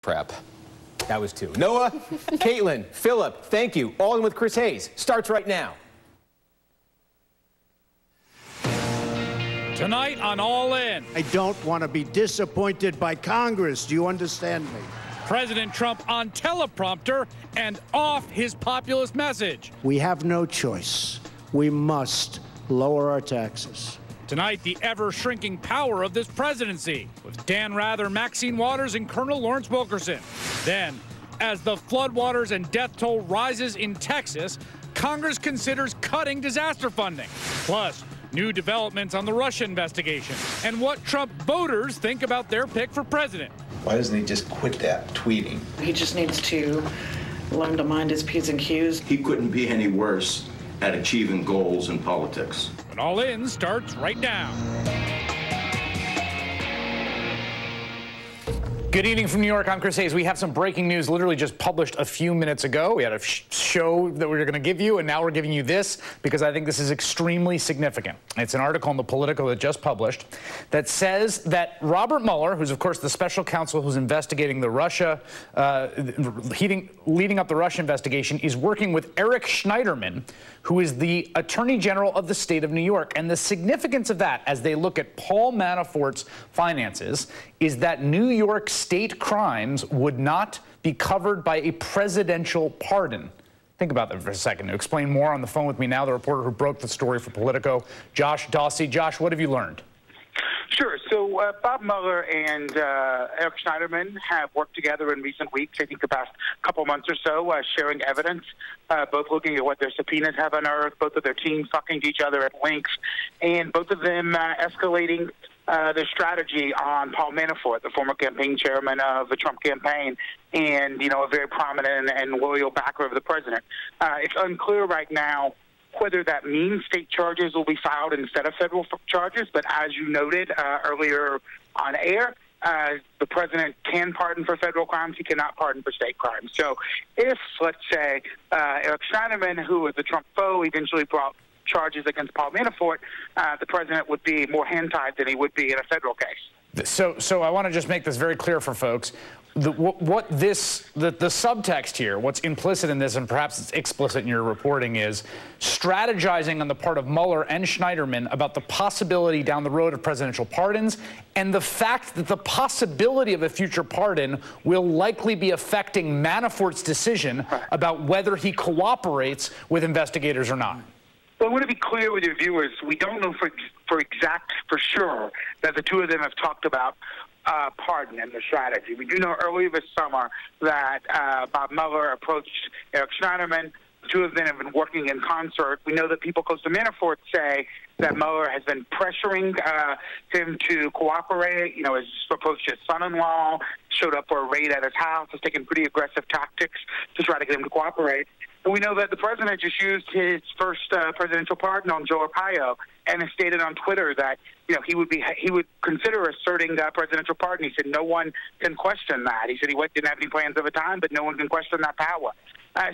prep. That was 2. Noah, Caitlin, Philip, thank you. All In with Chris Hayes starts right now. Tonight on All In. I don't want to be disappointed by Congress. Do you understand me? President Trump on teleprompter and off his populist message. We have no choice. We must lower our taxes. Tonight, the ever-shrinking power of this presidency with Dan Rather, Maxine Waters, and Colonel Lawrence Wilkerson. Then, as the floodwaters and death toll rises in Texas, Congress considers cutting disaster funding. Plus, new developments on the Russia investigation and what Trump voters think about their pick for president. Why doesn't he just quit that tweeting? He just needs to learn to mind his P's and Q's. He couldn't be any worse at achieving goals in politics. But All In starts right now. Good evening from New York. I'm Chris Hayes. We have some breaking news literally just published a few minutes ago. We had a show that we were going to give you, and now we're giving you this because I think this is extremely significant. It's an article in the Politico that just published that says that Robert Mueller, who's of course the special counsel who's investigating the Russia, leading up the Russia investigation, is working with Eric Schneiderman, who is the Attorney General of the state of New York. And the significance of that, as they look at Paul Manafort's finances, is that New York state crimes would not be covered by a presidential pardon. Think about that for a second. To explain more, on the phone with me now, the reporter who broke the story for Politico, Josh Dawsey. Josh, what have you learned? Sure. So Bob Mueller and Eric Schneiderman have worked together in recent weeks, I think the past couple months or so, sharing evidence, both looking at what their subpoenas have unearthed, both of their teams talking to each other at length, and both of them escalating their strategy on Paul Manafort, the former campaign chairman of the Trump campaign, and, you know, a very prominent and loyal backer of the president. It's unclear right now whether that means state charges will be filed instead of federal charges. But as you noted earlier on air, the president can pardon for federal crimes. He cannot pardon for state crimes. So if, let's say, Eric Schneiderman, who is the Trump foe, eventually brought charges against Paul Manafort, the president would be more hand-tied than he would be in a federal case. So I want to just make this very clear for folks. The subtext here, what's implicit in this, and perhaps it's explicit in your reporting, is strategizing on the part of Mueller and Schneiderman about the possibility down the road of presidential pardons, and the fact that the possibility of a future pardon will likely be affecting Manafort's decision about whether he cooperates with investigators or not. Well, I want to be clear with your viewers. We don't know for sure that the two of them have talked about pardon and the strategy. We do know earlier this summer that Bob Mueller approached Eric Schneiderman. The two of them have been working in concert. We know that people close to Manafort say that Mueller has been pressuring him to cooperate. You know, has approached his son-in-law, showed up for a raid at his house, has taken pretty aggressive tactics to try to get him to cooperate. And we know that the president just used his first presidential pardon on Joe Arpaio and has stated on Twitter that, you know, he would consider asserting presidential pardon. He said no one can question that. He said he didn't have any plans at the time, but no one can question that power.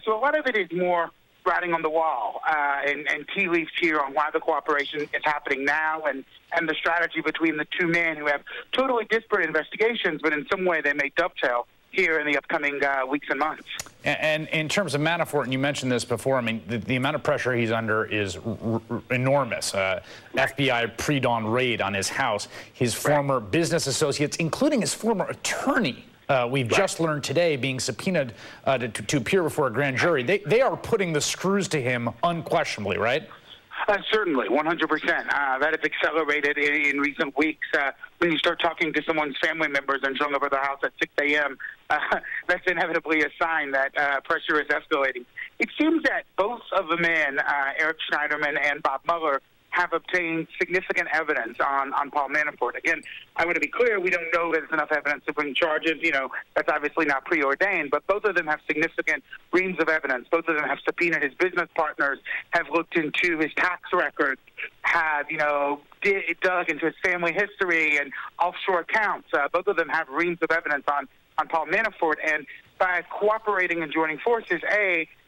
So a lot of it is more writing on the wall and tea leaves here on why the cooperation is happening now and the strategy between the two men who have totally disparate investigations, but in some way they may dovetail here in the upcoming weeks and months. And in terms of Manafort, and you mentioned this before, I mean, the amount of pressure he's under is enormous. FBI pre-dawn raid on his house, his former business associates, including his former attorney, we've just learned today, being subpoenaed to appear before a grand jury. They are putting the screws to him unquestionably, right? Certainly, 100%. That has accelerated in recent weeks. When you start talking to someone's family members and showing up at their house at 6 a.m., that's inevitably a sign that pressure is escalating. It seems that both of the men, Eric Schneiderman and Bob Mueller, have obtained significant evidence on Paul Manafort. Again, I want to be clear, we don't know that there's enough evidence to bring charges. You know, that's obviously not preordained, but both of them have significant reams of evidence. Both of them have subpoenaed his business partners, have looked into his tax records, have, you know, dug into his family history and offshore accounts. Both of them have reams of evidence on Paul Manafort, and by cooperating and joining forces,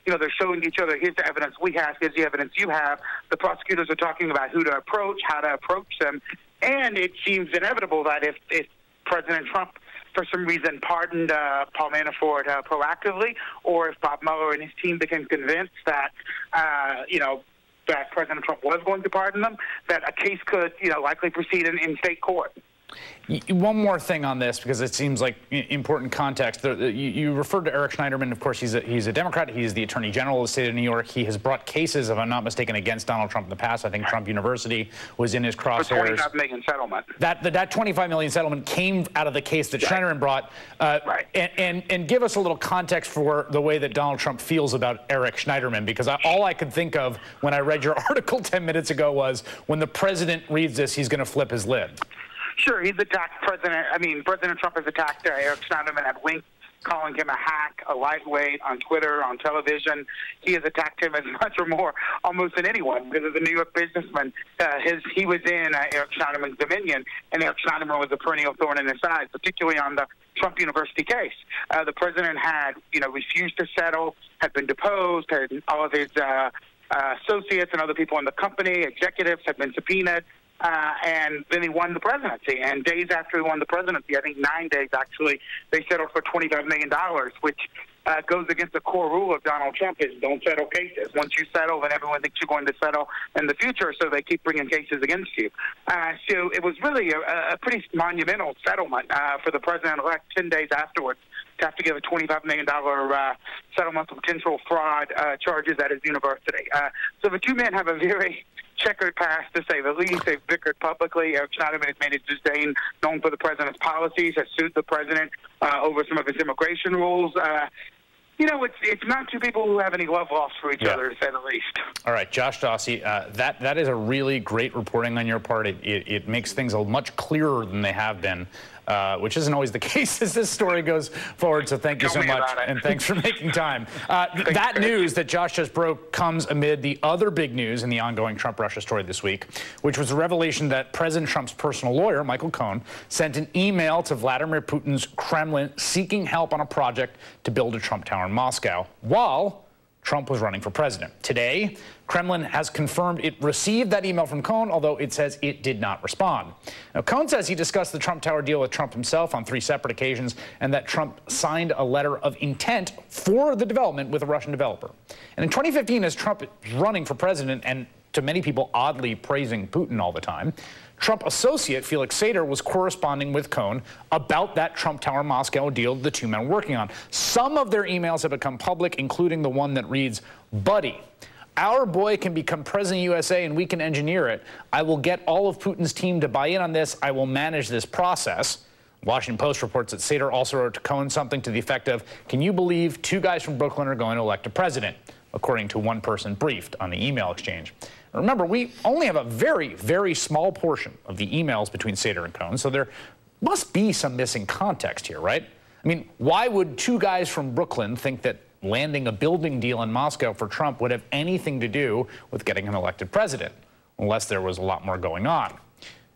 you know, they're showing each other, here's the evidence we have, here's the evidence you have. The prosecutors are talking about who to approach, how to approach them, and it seems inevitable that if President Trump for some reason, pardoned Paul Manafort proactively, or if Bob Mueller and his team became convinced that, that President Trump was going to pardon them, that a case could, likely proceed in state court. One more thing on this, because it seems like important context. You referred to Eric Schneiderman. Of course, he's a Democrat. He's the Attorney General of the state of New York. He has brought cases, if I'm not mistaken, against Donald Trump in the past. I think Trump University was in his crosshairs. The $25 million settlement. That $25 million settlement came out of the case that Schneiderman brought. And give us a little context for the way that Donald Trump feels about Eric Schneiderman, because all I could think of when I read your article 10 minutes ago was, when the president reads this, he's going to flip his lid. Sure, he's attacked President Trump has attacked Eric Schneiderman at length, calling him a hack, a lightweight on Twitter, on television. He has attacked him as much or more almost than anyone, because as a New York businessman, he was in Eric Schneiderman's dominion, and Eric Schneiderman was a perennial thorn in his side, particularly on the Trump University case. The president had, refused to settle, had been deposed, had all of his associates and other people in the company, executives, had been subpoenaed. And then he won the presidency. And days after he won the presidency, I think 9 days actually, they settled for $25 million, which goes against the core rule of Donald Trump, is don't settle cases. Once you settle, then everyone thinks you're going to settle in the future, so they keep bringing cases against you. So it was really a pretty monumental settlement for the president-elect 10 days afterwards to have to give a $25 million settlement for potential fraud charges at his university. So the two men have a very checkered past, to say the least. They've bickered publicly. Eric Schneiderman has made his disdain known for the president's policies, has sued the president over some of his immigration rules. It's not two people who have any love lost for each other, to say the least. All right, Josh Dawsey, that is a really great reporting on your part. It makes things much clearer than they have been, which isn't always the case as this story goes forward. So thank you so much, and thanks for making time. That news that Josh just broke comes amid the other big news in the ongoing Trump-Russia story this week, which was the revelation that President Trump's personal lawyer, Michael Cohen, sent an email to Vladimir Putin's Kremlin seeking help on a project to build a Trump Tower in Moscow, while Trump was running for president. Today, Kremlin has confirmed it received that email from Cohen, although it says it did not respond. Now, Cohen says he discussed the Trump Tower deal with Trump himself on 3 separate occasions, and that Trump signed a letter of intent for the development with a Russian developer. And in 2015, as Trump was running for president, and to many people oddly praising Putin all the time, Trump associate Felix Sater was corresponding with Cohen about that Trump Tower Moscow deal the two men were working on. Some of their emails have become public, including the one that reads, "Buddy, our boy can become president of USA and we can engineer it. I will get all of Putin's team to buy in on this. I will manage this process." Washington Post reports that Sater also wrote to Cohen something to the effect of, "Can you believe 2 guys from Brooklyn are going to elect a president?" according to one person briefed on the email exchange. Remember, we only have a very, very small portion of the emails between Sater and Cohen, so there must be some missing context here, right? I mean, why would 2 guys from Brooklyn think that landing a building deal in Moscow for Trump would have anything to do with getting him elected president, unless there was a lot more going on?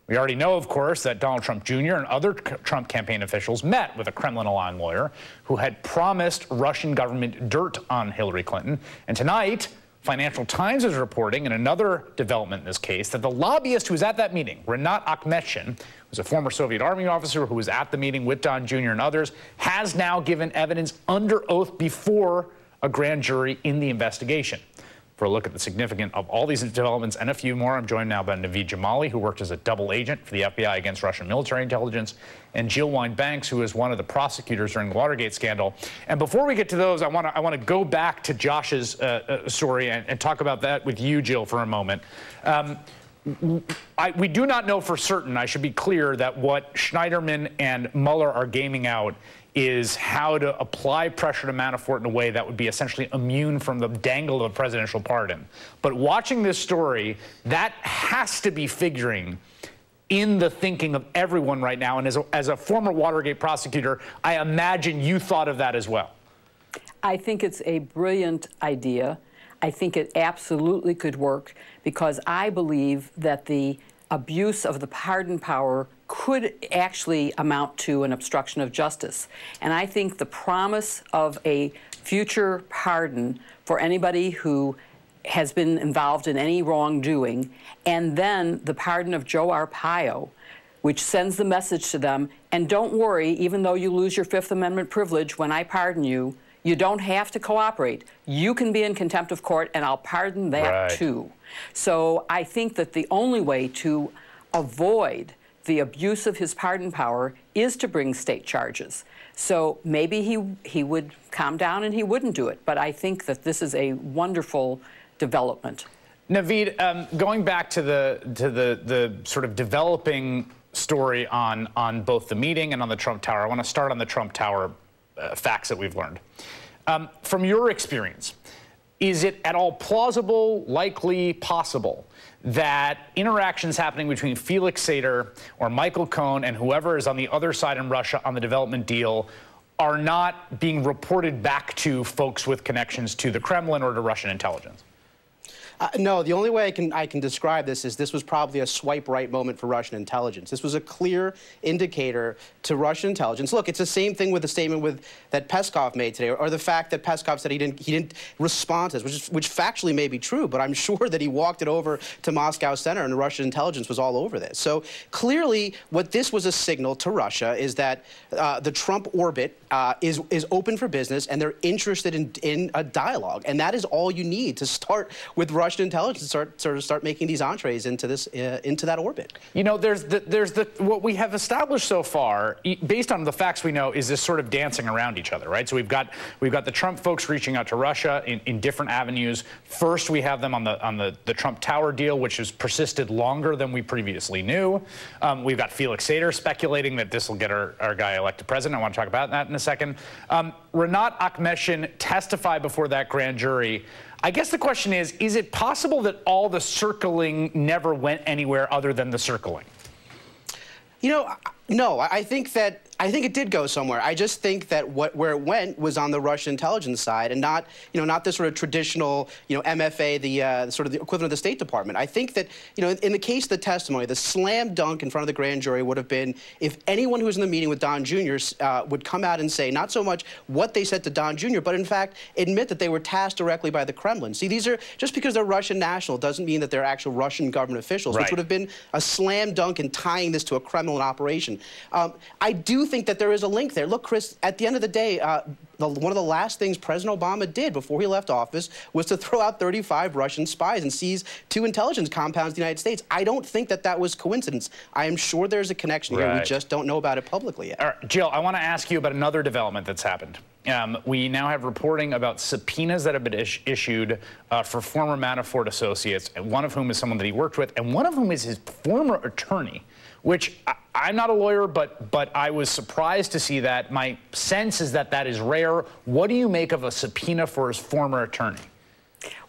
We already know, of course, that Donald Trump Jr. and other Trump campaign officials met with a Kremlin-aligned lawyer who had promised Russian government dirt on Hillary Clinton. And tonight, Financial Times is reporting, in another development in this case, that the lobbyist who was at that meeting, Renat Akhmetshin, who's a former Soviet Army officer who was at the meeting with Don Jr. and others, has now given evidence under oath before a grand jury in the investigation. For a look at the significance of all these developments and a few more, I'm joined now by Naveed Jamali, who worked as a double agent for the FBI against Russian military intelligence, and Jill Wine-Banks, who is one of the prosecutors during the Watergate scandal. And before we get to those, I want to go back to Josh's story and talk about that with you, Jill, for a moment. We do not know for certain, I should be clear, that what Schneiderman and Mueller are gaming out is how to apply pressure to Manafort in a way that would be essentially immune from the dangle of a presidential pardon. But watching this story, that has to be figuring in the thinking of everyone right now. And as a former Watergate prosecutor, I imagine you thought of that as well. I think it's a brilliant idea. I think it absolutely could work, because I believe that the abuse of the pardon power could actually amount to an obstruction of justice. And I think the promise of a future pardon for anybody who has been involved in any wrongdoing, and then the pardon of Joe Arpaio, which sends the message to them, and don't worry, even though you lose your Fifth Amendment privilege when I pardon you, you don't have to cooperate. You can be in contempt of court, and I'll pardon that too. So I think that the only way to avoid the abuse of his pardon power is to bring state charges. So maybe he would calm down and he wouldn't do it. But I think that this is a wonderful development. Naveed, going back to the sort of developing story on both the meeting and on the Trump Tower, I want to start on the Trump Tower facts that we've learned. From your experience, is it at all plausible, likely, possible that interactions happening between Felix Sater or Michael Cohen and whoever is on the other side in Russia on the development deal are not being reported back to folks with connections to the Kremlin or to Russian intelligence? No, the only way I can describe this was probably a swipe right moment for Russian intelligence. This was a clear indicator to Russian intelligence. Look, it's the same thing with the statement that Peskov made today, or the fact that Peskov said he didn't respond to this, which factually may be true, but I'm sure that he walked it over to Moscow Center and the Russian intelligence was all over this. So clearly, what this was a signal to Russia is that the Trump orbit is open for business and they're interested in a dialogue, and that is all you need to start with Russian intelligence to start making these entrees into that orbit. You know, there's what we have established so far, based on the facts we know, is this sort of dancing around each other, right? So we've got the Trump folks reaching out to Russia in different avenues. First, we have them on the Trump Tower deal, which has persisted longer than we previously knew. We've got Felix Sater speculating that this will get our guy elected president. I want to talk about that in a second. Rinat Akhmetshin testified before that grand jury. I guess the question is it possible that all the circling never went anywhere other than the circling? You know, no, I think it did go somewhere. I just think that where it went was on the Russian intelligence side, and not the sort of traditional, MFA, the sort of the equivalent of the State Department. I think that, in the case of the testimony, the slam dunk in front of the grand jury would have been if anyone who was in the meeting with Don Jr. Would come out and say not so much what they said to Don Jr., but in fact admit that they were tasked directly by the Kremlin. See, these are, just because they're Russian national doesn't mean that they're actual Russian government officials, which would have been a slam dunk in tying this to a Kremlin operation. I do think that there is a link there. Look, Chris, at the end of the day, one of the last things President Obama did before he left office was to throw out 35 Russian spies and seize 2 intelligence compounds in the United States. I don't think that was coincidence. I am sure there's a connection here. We just don't know about it publicly yet. All right, Jill, I want to ask you about another development that's happened. We now have reporting about subpoenas that have been issued for former Manafort associates, and one of whom is someone that he worked with, and one of whom is his former attorney, which I'm not a lawyer, but I was surprised to see that. My sense is that is rare. What do you make of a subpoena for his former attorney?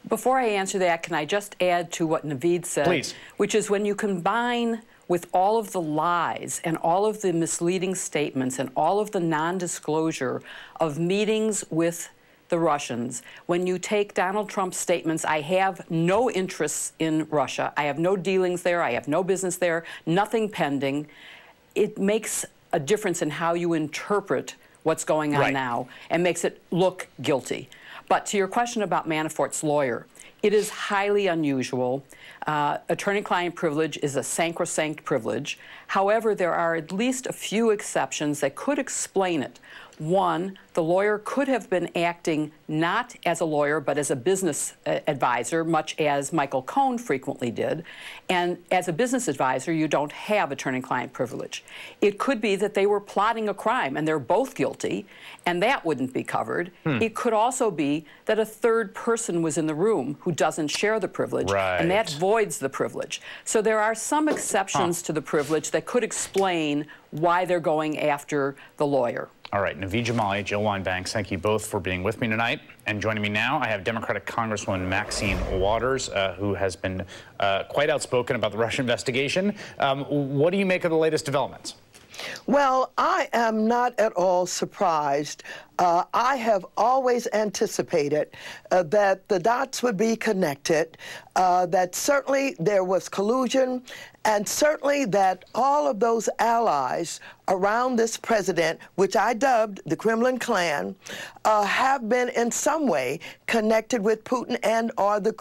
Before I answer that, can I just add to what Naveed said? Please. Which is when you combine with all of the lies and all of the misleading statements and all of the non-disclosure of meetings with the Russians, when you take Donald Trump's statements, I have no interests in Russia, I have no dealings there, I have no business there, nothing pending, it makes a difference in how you interpret what's going on now and makes it look guilty. But to your question about Manafort's lawyer, it is highly unusual. Attorney-client privilege is a sacrosanct privilege. However, there are at least a few exceptions that could explain it. One, the lawyer could have been acting not as a lawyer, but as a business advisor, much as Michael Cohen frequently did. And as a business advisor, you don't have attorney-client privilege. It could be that they were plotting a crime, and they're both guilty, and that wouldn't be covered. It could also be that a third person was in the room who doesn't share the privilege, and that voids the privilege. So there are some exceptions to the privilege that could explain why they're going after the lawyer. All right, Naveed Jamali, Jill Wine-Banks, thank you both for being with me tonight. And joining me now, I have Democratic Congresswoman Maxine Waters, who has been quite outspoken about the Russia investigation. What do you make of the latest developments? Well, I am not at all surprised. I have always anticipated that the dots would be connected, that certainly there was collusion, and certainly that all of those allies around this president, which I dubbed the Kremlin clan, have been in some way connected with Putin and or the